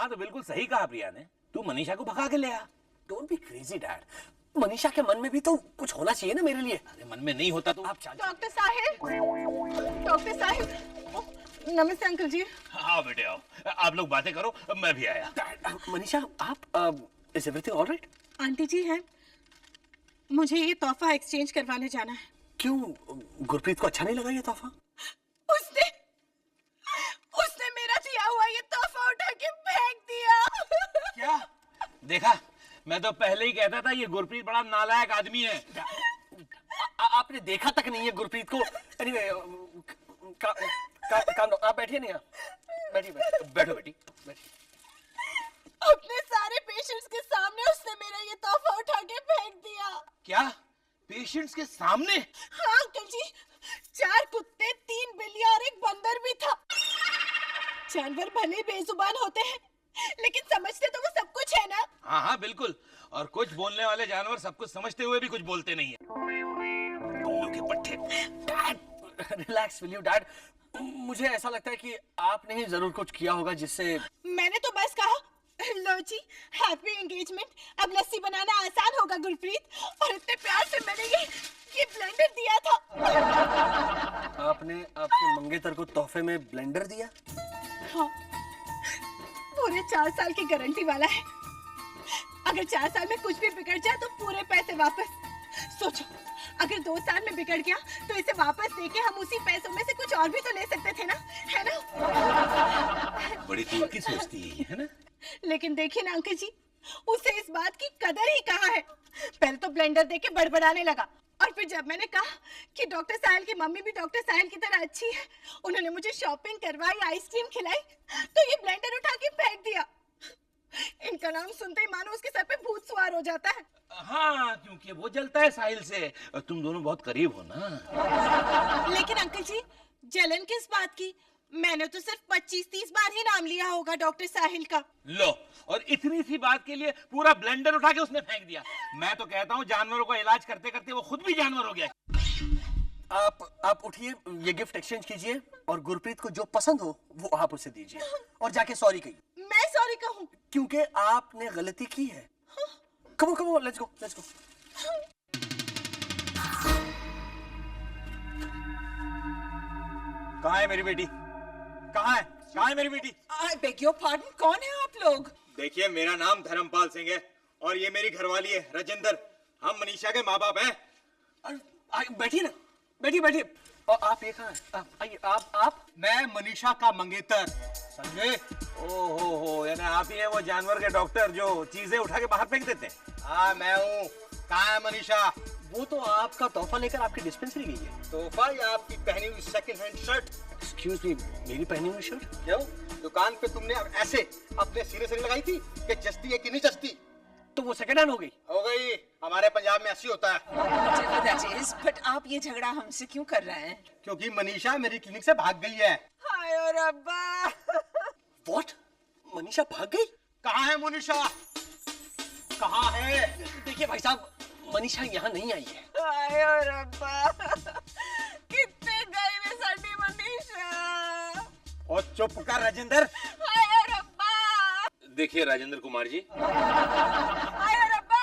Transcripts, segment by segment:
हाँ तो बिल्कुल सही कहा प्रिया ने, तू मनीषा को भगा के ले आ। Don't be crazy dad, Manisha के मन में भी तो कुछ होना चाहिए ना मेरे लिए। अरे मन में नहीं होता तो आप चल। डॉक्टर साहिल, डॉक्टर साहिल। नमस्ते अंकल जी। हाँ बेटे आओ, आप लोग बातें करो, मैं भी आया। मनीषा आप इज एवरीथिंग ऑलराइट? आंटी जी हैं, मुझे ये तोहफा एक्सचेंज करवाने जाना है। क्यों, गुरप्रीत को अच्छा नहीं लगा ये तोहफा? उसने उसने मेरा दिया हुआ ये तोहफा उठा के फेंक दिया। क्या? देखा, मैं तो पहले ही कहता था ये गुरप्रीत बड़ा नालायक आदमी है। आपने देखा तक नहीं है गुरप्रीत को। एनीवे, आप बैठिए नहीं, बैठिए बैठो बेटी बैठिए। अपने सारे पेशेंट्स के सामने उसने मेरा ये तोहफा उठा के फेंक दिया। क्या? पेशेंट्स के सामने? हाँ अंकल जी, 4 कुत्ते, 3 बिल्लियां और एक बंदर भी था। जानवर भले बेजुबान होते हैं, लेकिन समझते तो वो सब कुछ है ना। हाँ हाँ बिल्कुल, और कुछ बोलने वाले जानवर सब कुछ समझते हुए भी कुछ बोलते नहीं है। उल्लू के पट्टे। Dad relax will you dad, मुझे ऐसा लगता है कि आपने ही जरूर कुछ किया होगा जिससे। मैंने तो बस कहा लो जी, हैप्पी एंगेजमेंट, अब लस्सी बनाना आसान होगा गुरप्रीत, और इतने प्यार से मैंने ये ब्लेंडर दिया था। आपने आपके मंगेतर को तोहफे में ब्लेंडर दिया? हाँ, पूरे 4 साल की गारंटी वाला है। अगर 4 साल में कुछ भी बिगड़ जाए तो पूरे पैसे वापस। सोचो, अगर 2 साल में बिगड़ गया तो इसे वापस देके हम उसी पैसों में से कुछ और भी तो ले सकते थे ना, है ना? बड़ी दूर की सोचती है ना? लेकिन देखिए ना अंकल जी, उसे इस बात की कदर ही कहाँ है। पहले तो ब्लेंडर देके बड़बड़ाने लगा, और फिर जब मैंने कहा कि डॉक्टर साहिल की मम्मी भी डॉक्टर साहिल की तरह अच्छी है, उन्होंने मुझे शॉपिंग करवाई, आइसक्रीम खिलाई, तो ये ब्लेंडर उठा के फेंक दिया। इनका नाम सुनते ही मानो उसके सर पे भूत सवार हो जाता है। हाँ, क्योंकि वो जलता है साहिल से, तुम दोनों बहुत करीब हो ना। लेकिन अंकल जी, जलन किस बात की? मैंने तो सिर्फ 25-30 बार ही नाम लिया होगा डॉक्टर साहिल का। लो, और इतनी सी बात के लिए पूरा ब्लेंडर उठा के उसने फेंक दिया। मैं तो कहता हूँ जानवरों का इलाज करते करते वो खुद भी जानवर हो गया। आप उठिए, ये गिफ्ट एक्सचेंज कीजिए, और गुरप्रीत को जो पसंद हो वो आप उसे दीजिए, और जाके सॉरी कहिए। मैं सॉरी कहूँ? क्योंकि आपने गलती की है। Come on let's go. कहाँ है मेरी बेटी? कहाँ है मेरी बेटी? I beg your pardon, कौन है आप लोग? देखिए, मेरा नाम धर्मपाल सिंह है और ये मेरी घरवाली है राजेंद्र। हम मनीषा के माँ बाप हैं। बैठिए ना, बैठिए। और आप ये कहाँ हैं? आइए, आप? मैं मनीषा का मंगेतर, समझे? ओहो, यानी आप ही हैं वो जानवर के डॉक्टर जो चीजें उठा के बाहर फेंक देते हैं? हाँ, मैं हूँ। कहाँ है मनीषा? वो तो आपका तोहफा लेकर आपकी डिस्पेंसरी गई है। तोहफा या आपकी पहनी हुई second hand shirt? Excuse me, मेरी पहनी हुई शर्ट? क्यों? दुकान पे तुमने अब ऐसे अपने सिरे से लगाई थी कि जस्ती है कि नहीं जस्ती? तो वो सेकंड हैंड हो गई? हो गई। हमारे पंजाब में ऐसी होता है। Whatever that is, but आप ये झगड़ा हमसे क्यों कर रहे हैं? क्योंकि मनीषा मेरी क्लिनिक से भाग गई है। हाय और अब्बा। What? मनीषा भाग गई? कहाँ है मनीषा? कहाँ है? देखिए भाई साहब, मनीषा यहाँ नहीं आई है। हाय और अब्बा। कितने गए वे साडी मनीषा। और चुप कर राजेंद्र। हाय और अब्बा। देखिए राजेंद्र कुमार जी, हाय और अब्बा।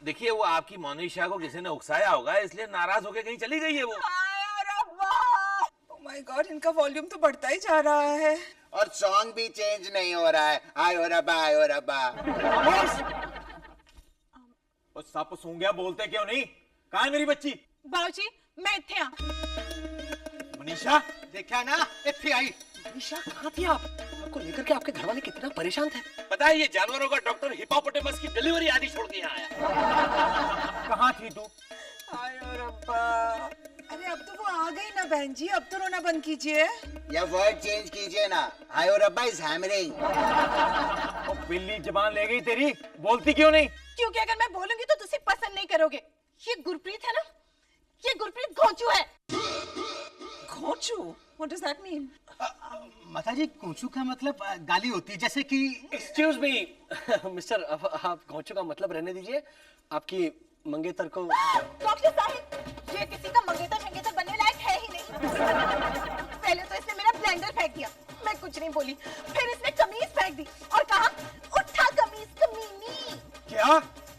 देखिए वो आपकी मनीषा को किसी ने उकसाया होगा, इसलिए नाराज होके कहीं चली गई है वो। हाय और अब्बा। Oh my God, इनका वॉल्यूम तो बढ़ता ही जा रहा है। और सॉन्ग भी चेंज नहीं हो रहा है। आय और अब्बा। और सप सूं गया, बोलते क्यों नहीं? कहाँ है मेरी बच्ची? बाबूजी, मैं इत्थे हाँ। मनीषा, देखा ना, इत्थे आई। मनीषा कहाँ थी आप? आपको लेकर के आपके घर वाले कितना परेशान थे। पता है ये जानवरों का डॉक्टर हिपोपोटेमस की डिलीवरी आदि छोड़ के यहाँ आया। कहाँ थी तू? हाय और अब्बा। अरे अब तो वो आ गई ना बहन जी, अब तो रोना बंद कीजिए। या वर्ड चेंज कीजिए ना। हाय और अब्बा इज हैमरिंग। और बिल्ली जबान ले गई तेरी, बोलती क्यों नहीं? क्योंकि अगर मैं बोलूंगी तो तुझे पसंद नहीं करोगे। ये गुरप्रीत है ना, ये गुरप्रीत घोंचू है। घोंचू? What does that mean? माता जी, कोचू का मतलब गाली होती है, जैसे कि। एक्सक्यूज मी मिस्टर, आप घोंचू का मतलब रहने दीजिए। आपकी मंगेतर को। डॉक्टर साहिब, ये किसी का मंगेतर बनने लायक है ही नहीं। पहले तो इसने मेरा ब्लेंडर फेंक दिया, मैं कुछ नहीं बोली। फिर इसने कमीज फेंक दी और कहा उठा कमीज कमीनी। क्या?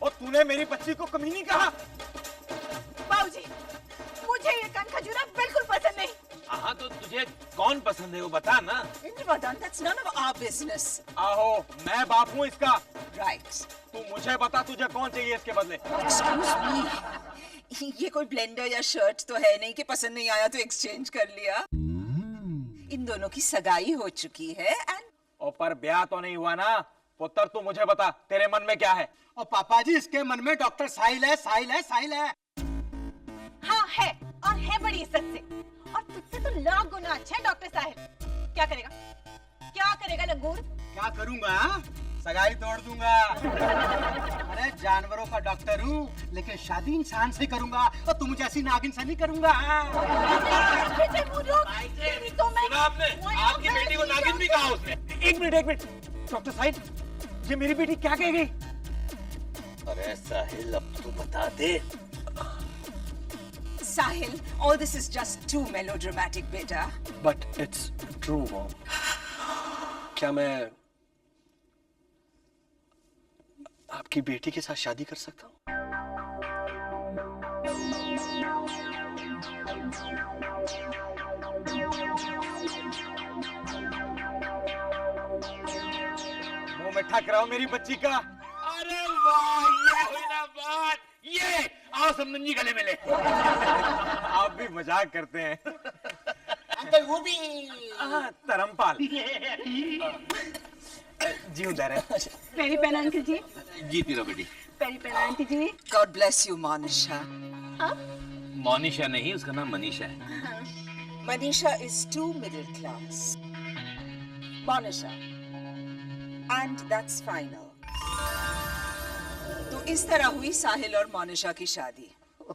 और तूने मेरी बच्ची को कमीनी कहा? बाबूजी, मुझे ये कनखजूरा बिल्कुल पसंद नहीं। हाँ तो तुझे कौन पसंद है वो बता ना। Indravadan, that's none of our business. आहो, मैं बाप हूँ इसका। Right. तू मुझे बता तुझे कौन चाहिए इसके बदले। Excuse me. ये कोई ब्लेंडर या शर्ट तो है नहीं कि पसंद नहीं आया तो एक्सचेंज कर लिया। इन दोनों की सगाई हो चुकी है एंड और पर ब्याह तो नहीं हुआ ना। पुत्र तू मुझे बता तेरे मन में क्या है? और पापा जी इसके मन में डॉक्टर साहिल है, साहिल है, साहिल है। हाँ है, और है बड़ी इज्जत से, और तुझसे तो लाख गुना अच्छा है डॉक्टर साहिल। क्या करेगा? क्या करेगा लंगूर? क्या करूंगा? सगाई तोड़ दूंगा। अरे जानवरों का डॉक्टर हूँ, लेकिन शादी इंसान से करूंगा और तुम जैसी नागिन से नहीं करूंगा। बेटे मुंह रोक, तेरी तो मैं- सुना आपने? आपकी बेटी को नागिन भी कहा उसने। एक मिनट डॉक्टर साहिल, ये मेरी बेटी क्या कह गई? अरे साहिल अब तू बता दे। साहिल, all this is just too melodramatic, बेटा। But it's true, Mom. क्या मैं आपकी बेटी के साथ शादी कर सकता हूँ? मुंह मिठा कराओ मेरी बच्ची का। अरे वाह, ये हुई ना बात। ये आओ समधन जी गले मिले। आप भी मजाक करते हैं। अंकल वो भी। धर्मपाल जी उधर है। पेरी पेन अंकल जी, जीती रहो बेटी। पेरी पेन aunty ji. God bless you, Manisha. Monisha नहीं, उसका नाम मनीषा है। Manisha is too middle class. Manisha. And that's final. तो इस तरह हुई साहिल और मोनिशा की शादी।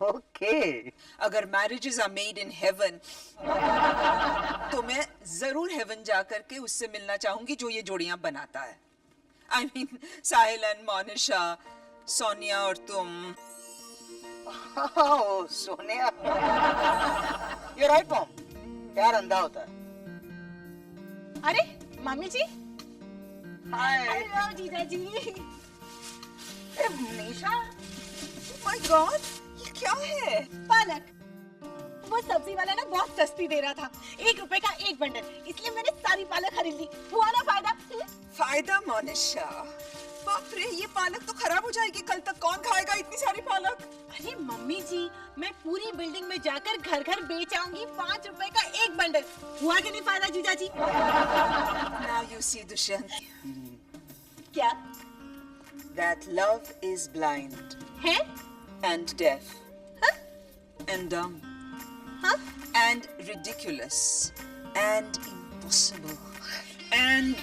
Okay. अगर marriages are made in heaven तो मैं जरूर हेवन जा करके उससे मिलना चाहूंगी जो ये जोड़ियां बनाता है। I mean, Sahil and Monisha, Sonia और तुम। Oh, Sonia. You're right, Mom. प्यार अंधा होता है। अरे मम्मी जी। Hi. हेलो जीजा जी। मनीषा। माय गॉड, ये क्या है? पालक। वो सब्जी वाला ना बहुत सस्ती दे रहा था, 1 रुपए का 1 बंडल, इसलिए मैंने सारी पालक खरीद ली। हुआ ना फायदा? फायदा मोनिशा? बाप रे, ये पालक तो खराब हो जाएगी कल तक। कौन खाएगा इतनी सारी पालक? अरे मम्मी जी, मैं पूरी बिल्डिंग में जाकर घर घर बेच आऊंगी 5 रुपए का 1 बंडल। हुआ कि नहीं फायदा जीजा जी? Now you see, दुष्यंत, क्या that love is blind है? and deaf हाँ? and dumb हाँ? and ridiculous and impossible and